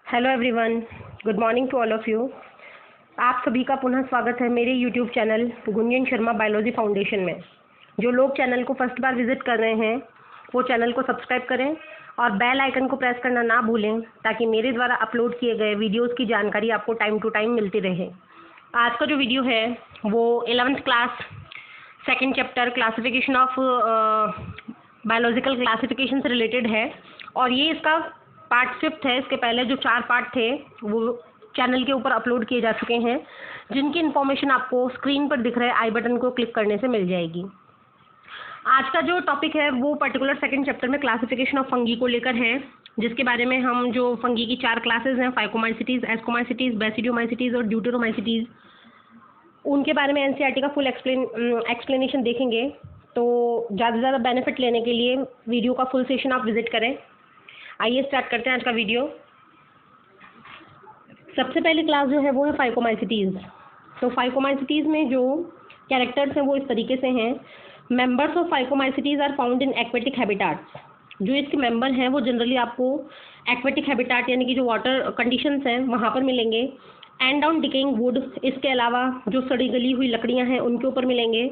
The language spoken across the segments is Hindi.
Hello everyone, good morning to all of you. आप सभी का पुनः स्वागत है मेरे YouTube channel Gunjan Sharma biology foundation में। जो लोग चैनल को फर्स्ट बार विजिट कर रहे हैं वो चैनल को सब्सक्राइब करें और बेल आइकन को प्रेस करना ना भूलें ताकि मेरे द्वारा अपलोड किए गए वीडियोस की जानकारी आपको टाइम टू टाइम मिलती रहे। आज का जो वीडियो है वो 11th class second chapter classification of biological classification से रिलेटेड है और ये इसका पार्ट 5 है। इसके पहले जो 4 पार्ट थे वो चैनल के ऊपर अपलोड किए जा चुके हैं, जिनकी इन्फॉर्मेशन आपको स्क्रीन पर दिख रहे आई बटन को क्लिक करने से मिल जाएगी। आज का जो टॉपिक है वो पर्टिकुलर सेकंड चैप्टर में क्लासिफिकेशन ऑफ फंगी को लेकर है, जिसके बारे में हम जो फंगी की 4 क्लासेज हैं, फाइकोमाइसिटीज, एस्कोमाइसिटीज, बेसिडियोमाइसिटीज और ड्यूटेरोमाइसिटीज, उनके बारे में एनसीईआरटी का फुल एक्सप्लेनेशन देखेंगे। तो ज़्यादा से ज़्यादा बेनिफिट लेने के लिए वीडियो का फुल सेशन आप विजिट करें। आइए स्टार्ट करते हैं आज का वीडियो। सबसे पहली क्लास जो है वो है फाइकोमाइसिटीज़। तो फाइकोमाइसिटीज़ में जो कैरेक्टर्स हैं वो इस तरीके से हैं। Members of Phycomycetes are found in aquatic habitats. जो इसके मेंबर हैं वो जनरली आपको एक्वेटिक हैबिटाट यानी कि जो वाटर कंडीशंस हैं वहाँ पर मिलेंगे। एंड ऑन डिकेइंग वुड, इसके अलावा जो सड़ी गली हुई लकड़ियाँ हैं उनके ऊपर मिलेंगे।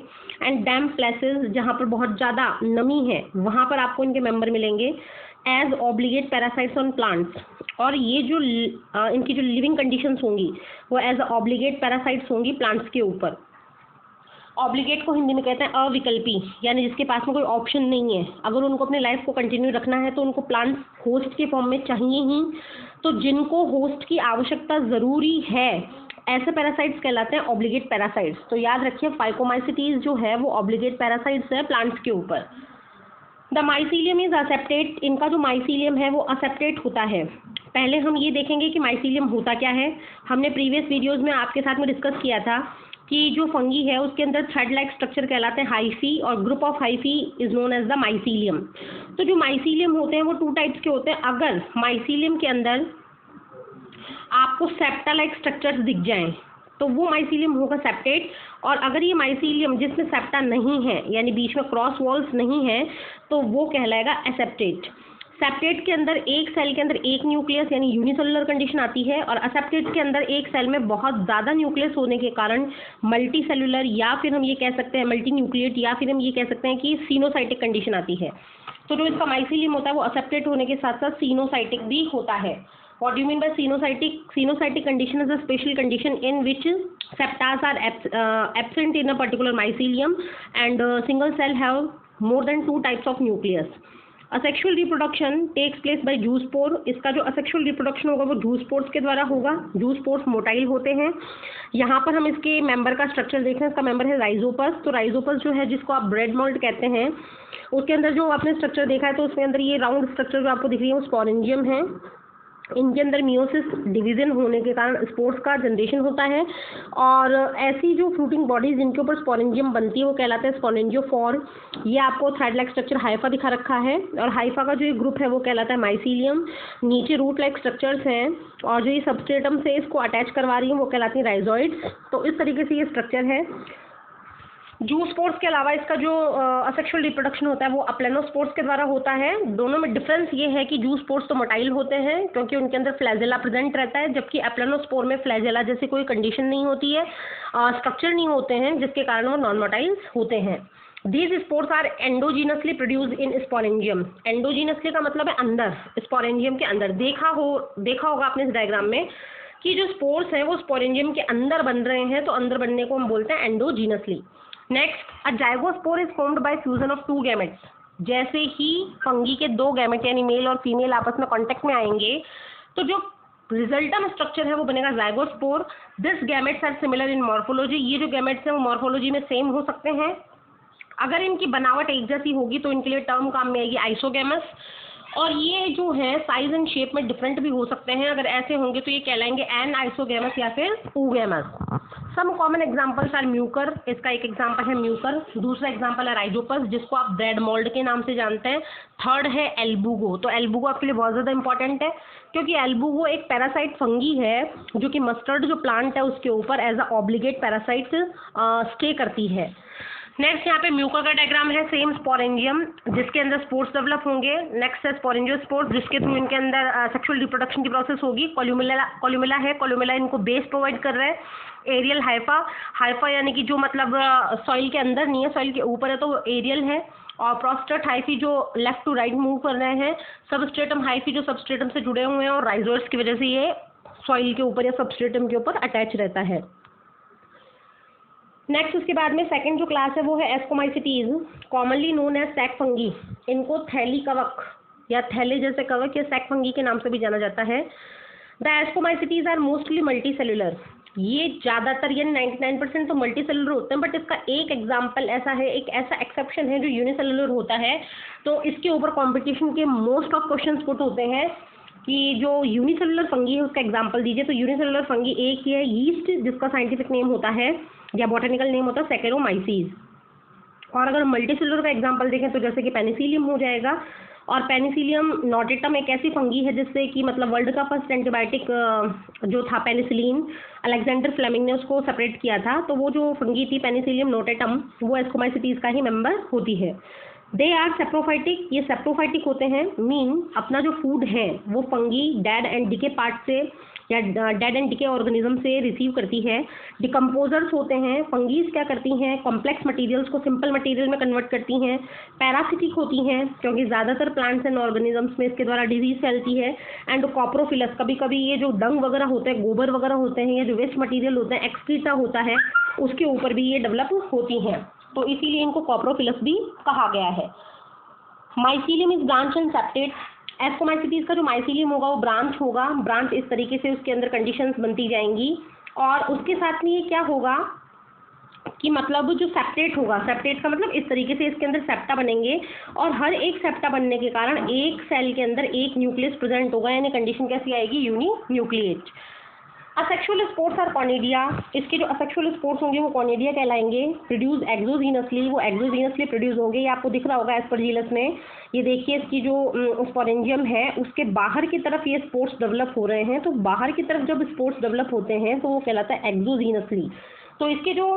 एंड डैम्प प्लेसेस, जहाँ पर बहुत ज़्यादा नमी है वहाँ पर आपको इनके मेंबर मिलेंगे। As obligate parasites on plants, और ये जो इनकी जो लिविंग कंडीशंस होंगी वो एज ऑब्लिगेट पैरासाइट्स होंगी प्लांट्स के ऊपर। ऑब्लिगेट को हिंदी में कहते हैं अविकल्पी, यानी जिसके पास में कोई ऑप्शन नहीं है। अगर उनको अपने लाइफ को कंटिन्यू रखना है तो उनको प्लांट्स होस्ट के फॉर्म में चाहिए ही। तो जिनको होस्ट की आवश्यकता ज़रूरी है ऐसे पैरासाइट्स कहलाते हैं ऑब्लिगेट पैरासाइट्स। तो याद रखिए फाइकोमाइसिटीज़ जो है वो ऑब्लिगेट पैरासाइट्स है प्लांट्स के ऊपर। द माइसीलियम इज असेप्टेट, इनका जो माइसीलियम है वो असेप्टेट होता है। पहले हम ये देखेंगे कि माइसीलियम होता क्या है। हमने प्रीवियस वीडियोस में आपके साथ में डिस्कस किया था कि जो फंगी है उसके अंदर थ्रेड लाइक स्ट्रक्चर कहलाते हैं हाइफी, और group of hyphae is known as the mycelium. तो जो माइसीलियम होते हैं वो 2 टाइप्स के होते हैं। अगर माइसीलियम के अंदर आपको सेप्टा लाइक स्ट्रक्चर्स दिख जाएं तो वो माइसीलियम होगा सेप्टेट। और अगर ये माइसीलियम जिसमें सेप्टा नहीं है यानी बीच में क्रॉस वॉल्स नहीं है तो वो कहलाएगा एसेप्टेट। सेप्टेट के अंदर एक सेल के अंदर एक न्यूक्लियस यानी यूनिसेलुलर कंडीशन आती है, और असेप्टेट के अंदर एक सेल में बहुत ज़्यादा न्यूक्लियस होने के कारण मल्टी सेलुलर, या फिर हम ये कह सकते हैं मल्टी न्यूक्लिएट, या फिर हम ये कह सकते हैं कि सीनोसाइटिक कंडीशन आती है। तो जो इसका माइसीलियम होता है वो असेप्टेट होने के साथ साथ सीनोसाइटिक भी होता है। What do you mean by xenocytic? Xenocytic condition is a special condition in which septas are absent in a particular mycelium and single cell have more than 2 types of nucleus. Asexual reproduction takes place by zoospore. इसका जो asexual reproduction होगा वो zoospores के द्वारा होगा। zoospores मोटाइल होते हैं। यहाँ पर हम इसके मेंबर का स्ट्रक्चर देख रहे हैं। इसका मेंबर है राइजोपस। तो राइजोपस जो है जिसको आप ब्रेड मोल्ड कहते हैं, उसके अंदर जो आपने स्ट्रक्चर देखा है तो उसके अंदर ये राउंड स्ट्रक्चर जो आपको दिख रही है वो स्पोरेंजियम है। इनके अंदर मियोसिस डिवीजन होने के कारण स्पोर्स का जनरेशन होता है, और ऐसी जो फ्रूटिंग बॉडीज जिनके ऊपर स्पोरेंजियम बनती है वो कहलाते हैं स्पोरेंजियोफोर। ये आपको थ्रेड लाइक स्ट्रक्चर हाइफा दिखा रखा है, और हाइफा का जो ये ग्रुप है वो कहलाता है माइसीलियम। नीचे रूट लाइक स्ट्रक्चर्स हैं, और जो ये सबस्ट्रेटम से इसको अटैच करवा रही है वो कहलाती है राइजोइड्स। तो इस तरीके से ये स्ट्रक्चर है। जूस्पोर्स के अलावा इसका जो असेक्सुअल रिप्रोडक्शन होता है वो अप्लेनोस्पोर्स के द्वारा होता है। दोनों में डिफरेंस ये है कि जूस्पोर्स तो मोटाइल होते हैं क्योंकि उनके अंदर फ्लैजेला प्रेजेंट रहता है, जबकि एप्लेनोस्पोर में फ्लैजेला जैसी कोई कंडीशन नहीं होती है, स्ट्रक्चर नहीं होते हैं, जिसके कारण वो नॉन मोटाइल्स होते हैं। These spores are endogenously produce in sporangium. Endogenously का मतलब है अंदर, स्पोरेंजियम के अंदर। देखा होगा आपने इस डायग्राम में कि जो स्पोर्स हैं वो स्पोरेंजियम के अंदर बन रहे हैं, तो अंदर बनने को हम बोलते हैं endogenously. Next, a zygospore is formed by fusion of 2 gametes. जैसे ही फंगी के 2 गैमेट यानी मेल और फीमेल आपस में कांटेक्ट में आएंगे तो जो रिजल्टेंट स्ट्रक्चर है वो बनेगा zygospore. This gametes are similar in morphology. ये जो गैमेट्स हैं वो मॉर्फोलॉजी में सेम हो सकते हैं। अगर इनकी बनावट एक जैसी होगी तो इनके लिए टर्म काम में आएगी आइसोगैमस। और ये जो है साइज एंड शेप में डिफरेंट भी हो सकते हैं। अगर ऐसे होंगे तो ये कहलाएंगे एन आइसोगैमस या फिर oogamous. Some common examples are mucor. इसका एक एग्जांपल है म्यूकर। दूसरा एग्जांपल है राइजोपस जिसको आप ब्रेड मोल्ड के नाम से जानते हैं। थर्ड है एल्बुगो। तो एल्बुगो आपके लिए बहुत ज़्यादा इंपॉर्टेंट है क्योंकि एल्बुगो एक पैरासाइट फंगी है जो कि मस्टर्ड जो प्लांट है उसके ऊपर as a obligate parasite stay करती है। नेक्स्ट यहाँ पे म्यूकर का डायग्राम है, सेम स्पोरेंजियम जिसके अंदर स्पोर्स डेवलप होंगे। नेक्स्ट है स्पोरेंजियोस्पोर्स जिसके थ्रू इनके अंदर सेक्सुअल रिप्रोडक्शन की प्रोसेस होगी। कोल्यूमेला है, कोल्यूमेला इनको बेस प्रोवाइड कर रहा है। एरियल हाइफा, हाइफा यानी कि जो मतलब सॉइल के अंदर नहीं है, सॉइल के ऊपर है तो वो एरियल है। और प्रोस्टेट हाइफी जो लेफ्ट टू राइट मूव कर रहे हैं। सबस्ट्रेटम हाइफी जो सबस्ट्रेटम से जुड़े हुए हैं और राइजोइड्स की वजह से ये सॉइल के ऊपर या सबस्ट्रेटम के ऊपर अटैच रहता है। नेक्स्ट उसके बाद में सेकंड जो क्लास है वो है ascomycetes, commonly known as sac fungi. इनको थैली कवक या थैले जैसे कवक या सैक फंगी के नाम से भी जाना जाता है। The ascomycetes are mostly multicellular, ये ज़्यादातर यानी 99% तो मल्टी सेलुलर होते हैं, बट इसका एक एग्जाम्पल ऐसा है, एक ऐसा एक्सेप्शन है जो यूनिसेलुलर होता है। तो इसके ऊपर कॉम्पिटिशन के मोस्ट ऑफ क्वेश्चंस पुट होते हैं कि जो यूनिसेलुलर फंगी है उसका एग्जाम्पल दीजिए। तो यूनिसेलुलर फंगी एक ही है यीस्ट, जिसका साइंटिफिक नेम होता है या बॉटनिकल नेम होता है सैकेरोमाइसीज। और अगर मल्टीसेलुलर का एग्जांपल देखें तो जैसे कि पेनिसिलियम हो जाएगा। और पेनिसिलियम नोटेटम एक ऐसी फंगी है जिससे कि मतलब वर्ल्ड का फर्स्ट एंटीबायोटिक जो था पेनिसिलिन, अलेक्जेंडर फ्लेमिंग ने उसको सेपरेट किया था। तो वो जो फंगी थी पेनिसिलियम नोटेटम वो एस्कोमाइसिटीज का ही मेंबर होती है। दे आर सेप्रोफाइटिक, ये सेप्रोफाइटिक होते हैं, मीन अपना जो फूड है वो fungi dead and decay part से या डेड एंड डिके ऑर्गेनिज्म से रिसीव करती है। डिकम्पोजर्स होते हैं, फंगीज क्या करती हैं, कॉम्प्लेक्स मटेरियल्स को सिंपल मटेरियल में कन्वर्ट करती हैं। पैरासिटिक होती हैं क्योंकि ज़्यादातर प्लांट्स एंड ऑर्गेनिजम्स में इसके द्वारा डिजीज फैलती है। एंड कॉप्रोफिलस, कभी कभी ये जो डंग वगैरह होते हैं, गोबर वगैरह होते हैं या जो वेस्ट मटीरियल होते हैं, एक्सक्रीटा होता है, उसके ऊपर भी ये डेवलप होती हैं, तो इसीलिए इनको कॉप्रोफिलस भी कहा गया है। Mycelium is branch and septate, ascomycetes का जो माइसीलियम होगा वो ब्रांच होगा। ब्रांच इस तरीके से उसके अंदर कंडीशंस बनती जाएंगी। और उसके साथ में ये क्या होगा कि मतलब जो सेप्टेट होगा, सेप्टेट का मतलब इस तरीके से इसके अंदर सेप्टा बनेंगे और हर एक सेप्टा बनने के कारण एक सेल के अंदर एक न्यूक्लियस प्रेजेंट होगा, यानी कंडीशन कैसी आएगी, uninucleate. Asexual spores are conidia, इसके जो असेक्सुअल स्पोर्स होंगे वो कॉनिडिया कहलाएंगे। प्रोड्यूस एक्सोजीनसली, वो एक्सोजीनसली प्रोड्यूस होंगे। ये आपको दिख रहा होगा एस्परजिलस में, ये देखिए इसकी जो स्पोरेंजियम है उसके बाहर की तरफ ये स्पोर्स डेवलप हो रहे हैं। तो बाहर की तरफ जब स्पोर्स डेवलप होते हैं तो वो कहलाता है एक्सोजीनसली। तो इसके जो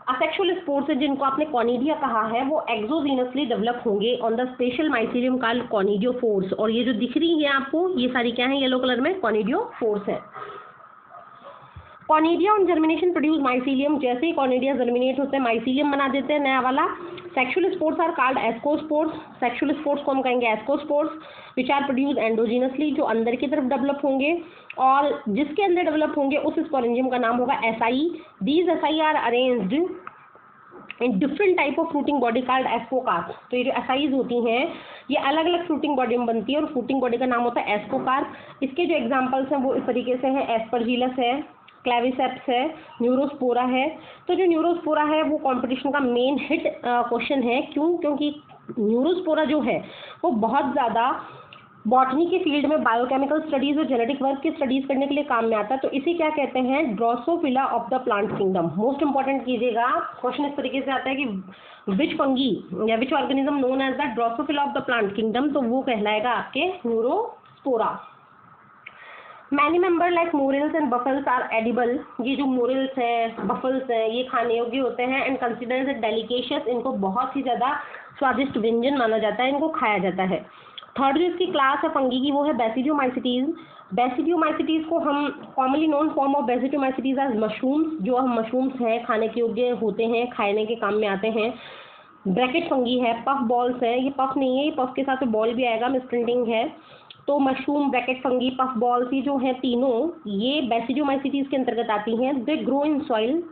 असेक्सुअल स्पोर्स है जिनको आपने कॉनिडिया कहा है वो एक्सोजीनसली डेवलप होंगे on the special mycelium called conidiophores. और ये जो दिख रही है आपको ये सारी क्या है, येलो कलर में कॉनिडियोफोर्स है। Conidia on germination produce mycelium, जैसे ही कॉनिडिया जर्मिनेट होते हैं माइसीलियम बना देते हैं नया वाला। Sexual spores are called ascospores, sexual spores को हम कहेंगे ascospores, which are produce endogenously, जो अंदर की तरफ डेवलप होंगे और जिसके अंदर डेवलप होंगे उस स्पोरेंजियम का नाम होगा asci. These asci are arranged in different type of fruiting body called ascocarp. तो ये जो एसाइज होती हैं ये अलग अलग फ्रूटिंग बॉडी में बनती है और फ्रूटिंग बॉडी का नाम होता है एस्कोकार्प। इसके जो एग्जाम्पल्स हैं वो इस तरीके से हैं, एस्परजिलस है, क्लेविसेप्स है, न्यूरोस्पोरा है। तो जो न्यूरोस्पोरा है वो कंपटीशन का मेन हिट क्वेश्चन है। क्यों? क्योंकि न्यूरोस्पोरा जो है वो बहुत ज़्यादा बॉटनी के फील्ड में बायोकेमिकल स्टडीज और जेनेटिक वर्क की स्टडीज करने के लिए काम में आता है। तो इसे क्या कहते हैं, Drosophila of the plant kingdom. Most important कीजिएगा, क्वेश्चन इस तरीके से आता है कि विच फंगी या which organism known as the Drosophila of the plant kingdom, तो वो कहलाएगा आपके Neurospora. Many member like morels and truffles are edible, ये जो मोरल्स हैं बफल्स हैं ये खाने योग्य होते हैं। एंड कंसिडर्स एट डेलिकेशियस, इनको बहुत ही ज़्यादा स्वादिष्ट व्यंजन माना जाता है, इनको खाया जाता है। थर्ड जो इसकी क्लास है फंगी की वो है बेसिडियोमाइसिटीज। बेसिडियोमाइसिटीज को हम commonly known form of basidiomycetes as mushrooms, जो हम मशरूम्स हैं खाने के योग्य होते हैं, खाने के काम में आते हैं। ब्रैकेट फंगी है, पफ बॉल्स है, ये पफ नहीं है, ये पफ के साथ बॉल भी आएगा, मिसप्रिंटिंग है। तो mushroom, bracket fungi, puff balls, ये जो हैं तीनों ये बेसिडियोमाइसिटीज के अंतर्गत आती हैं। They grow in soil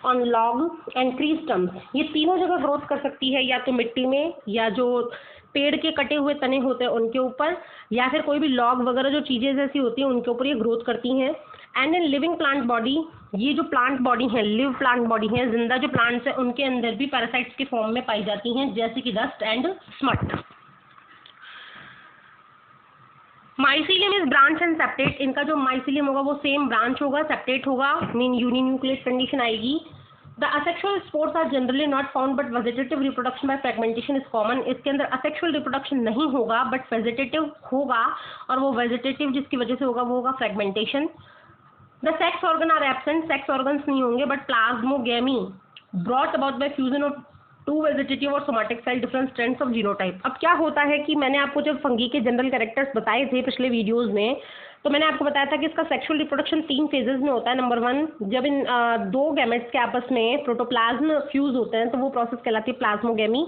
on log and tree stumps, ये तीनों जगह ग्रोथ कर सकती है, या तो मिट्टी में या जो पेड़ के कटे हुए तने होते हैं उनके ऊपर, या फिर कोई भी लॉग वगैरह जो चीज़ें जैसी होती हैं उनके ऊपर ये ग्रोथ करती हैं। And in living plant body, ये जो प्लांट बॉडी है, लिव प्लांट बॉडी है, जिंदा जो प्लांट्स हैं उनके अंदर भी पैरासाइट्स के फॉर्म में पाई जाती हैं, जैसे कि dust and smut. Mycelium is branch and septate, इनका जो माइसीलियम होगा वो सेम ब्रांच होगा, सेप्टेट होगा, मीन यूनिन्यूक्लिएट कंडीशन आएगी। The asexual spores are generally not found but vegetative reproduction by fragmentation is common, इसके अंदर असेक्सुअल रिप्रोडक्शन नहीं होगा बट वेजिटेटिव होगा, और वो वेजिटेटिव जिसकी वजह से होगा वो होगा fragmentation. The sex organ are absent, sex organs नहीं होंगे but plasmogamy brought about by fusion of two vegetative और somatic cell different strands of genotype. अब क्या होता है कि मैंने आपको जब फंगी के जनरल कैरेक्टर्स बताए थे पिछले वीडियोस में, तो मैंने आपको बताया था कि इसका सेक्सुअल रिप्रोडक्शन 3 फेजेस में होता है। नंबर 1, जब इन दो गैमेट्स के आपस में प्रोटोप्लाज्म फ्यूज होते हैं तो वो प्रोसेस कहलाती है प्लाज्मोगेमी।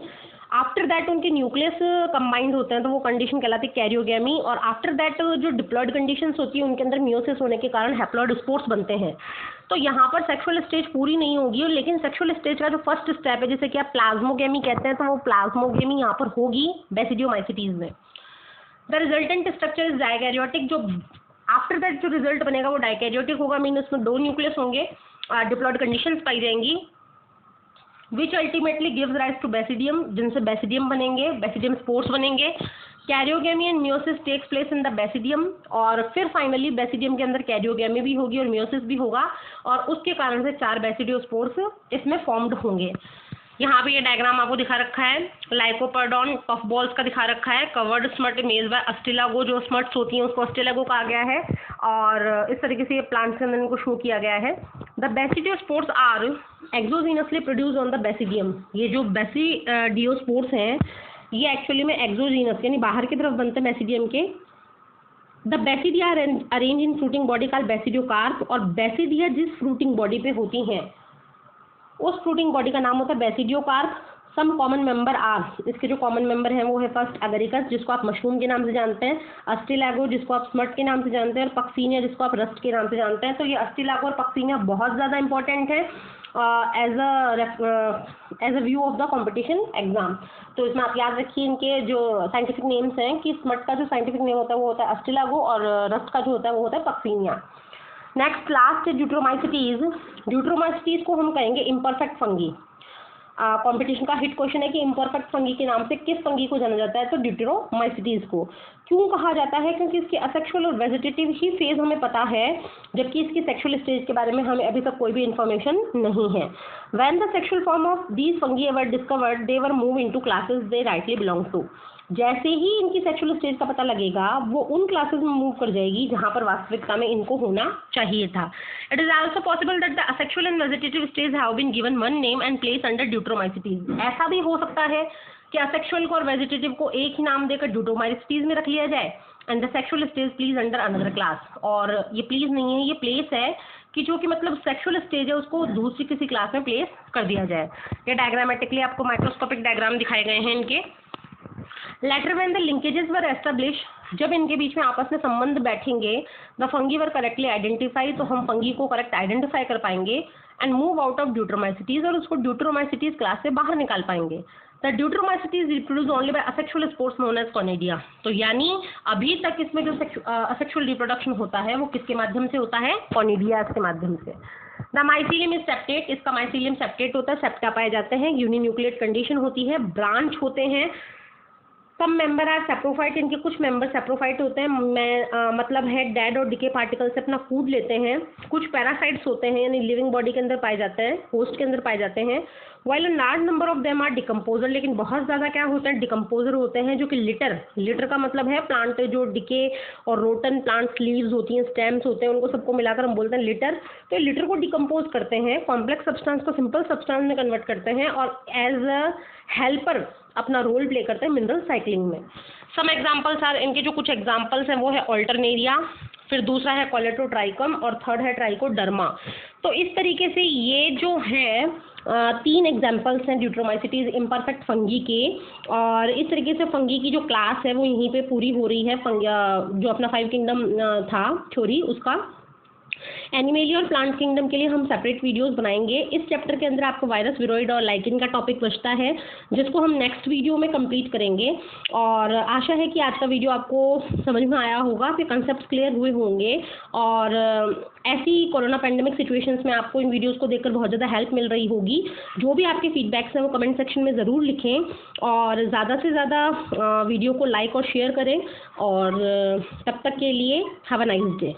आफ्टर दैट उनके न्यूक्लियस कंबाइंड होते हैं तो वो कंडीशन कहलाती है कैरियोगेमी। और आफ्टर दैट जो डिप्लॉयड कंडीशंस होती है उनके अंदर मियोसिस होने के कारण हैप्लॉयड स्पोर्स बनते हैं। तो यहाँ पर सेक्सुअल स्टेज पूरी नहीं होगी, लेकिन सेक्सुअल स्टेज का जो फर्स्ट स्टेप है जिसे कि आप प्लाज्मोगेमी कहते हैं, तो वो प्लाज्मोगेमी यहाँ पर होगी बेसिडियोमाइसिटीज में। The resultant structure is dikaryotic. जो आफ्टर दैट जो रिजल्ट बनेगा वो डाइकैरियोटिक होगा, मीन उसमें 2 न्यूक्लियस होंगे, डिप्लॉयड कंडीशंस पाई जाएंगी, which ultimately gives rise to basidium, जिनसे बेसिडियम बनेंगे, बेसिडियम स्पोर्स बनेंगे। Karyogamy and meiosis takes place in the basidium, और फिर फाइनली बेसिडियम के अंदर कैरियोगेमी भी होगी और मियोसिस भी होगा, और उसके कारण से 4 बेसिडियोस्पोर्स इसमें फॉर्म्ड होंगे। यहाँ पे ये डायग्राम आपको दिखा रखा है, लाइकोपर्डॉन पफ बॉल्स का दिखा रखा है, covered smut image by Ustilago, जो स्मट्स होती हैं उसको अस्टिलागो कहा गया है, और इस तरीके से ये प्लांट्स के अंदर इनको शो किया गया है। The basidiospores are exogenously produce on the basidium. ये जो बेसिडियोस्पोर्स हैं ये एक्चुअली में एक्सोजीनस यानी बाहर की तरफ बनते हैं बेसिडियम के। The basidia arrange in fruiting body called basidiocarp, और बेसिडिया जिस फ्रूटिंग बॉडी पे होती हैं उस फ्रूटिंग बॉडी का नाम होता है basidiocarp. Some common member are, इसके जो कॉमन मेंबर हैं वो है फर्स्ट अगेरिकस, जिसको आप मशरूम के नाम से जानते हैं, अस्टिलागो जिसको आप स्मट के नाम से जानते हैं, और पक्सीनिया जिसको आप रस्ट के नाम से जानते हैं। तो ये अस्टिलागो और पक्सीनिया बहुत ज़्यादा इंपॉर्टेंट है as a view of the competition exam. तो इसमें आप याद रखिए इनके जो साइंटिफिक नेम्स हैं कि स्मट का जो साइंटिफिक नेम होता है वो होता है अस्टिलागो, और रस्ट का जो होता है वो होता है पक्सीनिया। नेक्स्ट लास्ट है ड्यूट्रोमाइसिटीज। ड्यूट्रोमाइसिटीज को हम कहेंगे इम्परफेक्ट फंगी। कंपटीशन का हिट क्वेश्चन है कि इम्परफेक्ट फंगी के नाम से किस फंगी को जाना जाता है, तो ड्यूट्रोमाइसिटीज को। क्यों कहा जाता है? क्योंकि इसके असेक्सुअल और वेजिटेटिव ही फेज हमें पता है, जबकि इसकी सेक्सुअल स्टेज के बारे में हमें अभी तक कोई भी इन्फॉर्मेशन नहीं है। When the sexual form of these fungi were discovered they were move into classes they rightly belong to. जैसे ही इनकी सेक्सुअल स्टेज का पता लगेगा वो उन क्लासेस में मूव कर जाएगी जहां पर वास्तविकता में इनको होना चाहिए था। It is also possible that the asexual and vegetative stage have been given one name and place under deuteromycetes. ऐसा भी हो सकता है कि असेक्सुअल को और वेजिटेटिव को एक ही नाम देकर ड्यूट्रोमाइसिटीज में रख लिया जाए and the sexual stage please under another class. और ये प्लीज नहीं है, ये प्लेस है कि जो कि मतलब सेक्सुअल स्टेज है उसको दूसरी किसी क्लास में प्लेस कर दिया जाए। ये डायग्रामेटिकली आपको माइक्रोस्कोपिक डायग्राम दिखाए गए हैं इनके। Later when the linkages were establish, जब इनके बीच में आपस में संबंध बैठेंगे, the fungi were correctly identify, तो हम फंगी को करेक्ट आइडेंटिफाई कर पाएंगे and move out of deuteromycetes, और उसको ड्यूट्रोमाइसिटीज क्लास से बाहर निकाल पाएंगे। The deuteromycetes reproduce only by asexual spores known as conidia. तो यानी अभी तक इसमें जो असेक्सुअल रिप्रोडक्शन होता है वो किसके माध्यम से होता है? कॉनिडिया के माध्यम से। द माइसीलियम इज सेप्टेट, इसका माइसीलियम सेप्टेट होता है, सेप्टा पाए जाते हैं, यूनिन्यूक्लिएट कंडीशन होती है, ब्रांच होते हैं। सब मेंबर आर सेप्रोफाइट, इनके कुछ मेंबर सेप्रोफाइट होते हैं, मतलब है डेड और डिके पार्टिकल से अपना फूड लेते हैं। कुछ पैरासाइट्स होते हैं यानी लिविंग बॉडी के अंदर पाए जाते हैं, होस्ट के अंदर पाए जाते हैं। While a large number of them are decomposer, लेकिन बहुत ज़्यादा क्या होते हैं? डिकम्पोजर होते हैं, जो कि लिटर का मतलब है प्लांट जो डिके और रोटन प्लांट्स लीव्स होती हैं, स्टेम्स होते हैं, उनको सबको मिलाकर हम बोलते हैं लिटर। तो लिटर को डिकम्पोज करते हैं, कॉम्प्लेक्स सब्सटेंस को सिंपल सब्सटेंस में कन्वर्ट करते हैं और एज अ हेल्पर अपना रोल प्ले करते हैं मिनरल साइक्लिंग में। सम एग्जाम्पल्स आर, इनके जो कुछ एग्जाम्पल्स हैं वो है ऑल्टरनेरिया, फिर दूसरा है कोलेटोट्राइकम और थर्ड है ट्राइकोडर्मा। तो इस तरीके से ये जो है 3 एग्जाम्पल्स हैं ड्यूट्रोमाइसिटीज इम्परफेक्ट फंगी के। और इस तरीके से फंगी की जो क्लास है वो यहीं पे पूरी हो रही है, जो अपना 5 किंगडम था थ्योरी उसका। एनिमेलिया और प्लांट किंगडम के लिए हम सेपरेट वीडियोस बनाएंगे। इस चैप्टर के अंदर आपको वायरस, विरोइड और लाइकिन का टॉपिक बचता है, जिसको हम नेक्स्ट वीडियो में कंप्लीट करेंगे। और आशा है कि आज का वीडियो आपको समझ में आया होगा, फिर कंसेप्ट क्लियर हुए होंगे। और ऐसी कोरोना पेंडेमिक सिचुएशंस में आपको इन वीडियोस को देखकर बहुत ज़्यादा हेल्प मिल रही होगी। जो भी आपके फीडबैक्स हैं वो कमेंट सेक्शन में ज़रूर लिखें, और ज़्यादा से ज़्यादा वीडियो को लाइक और शेयर करें। और तब तक के लिए हैव अ नाइस डे।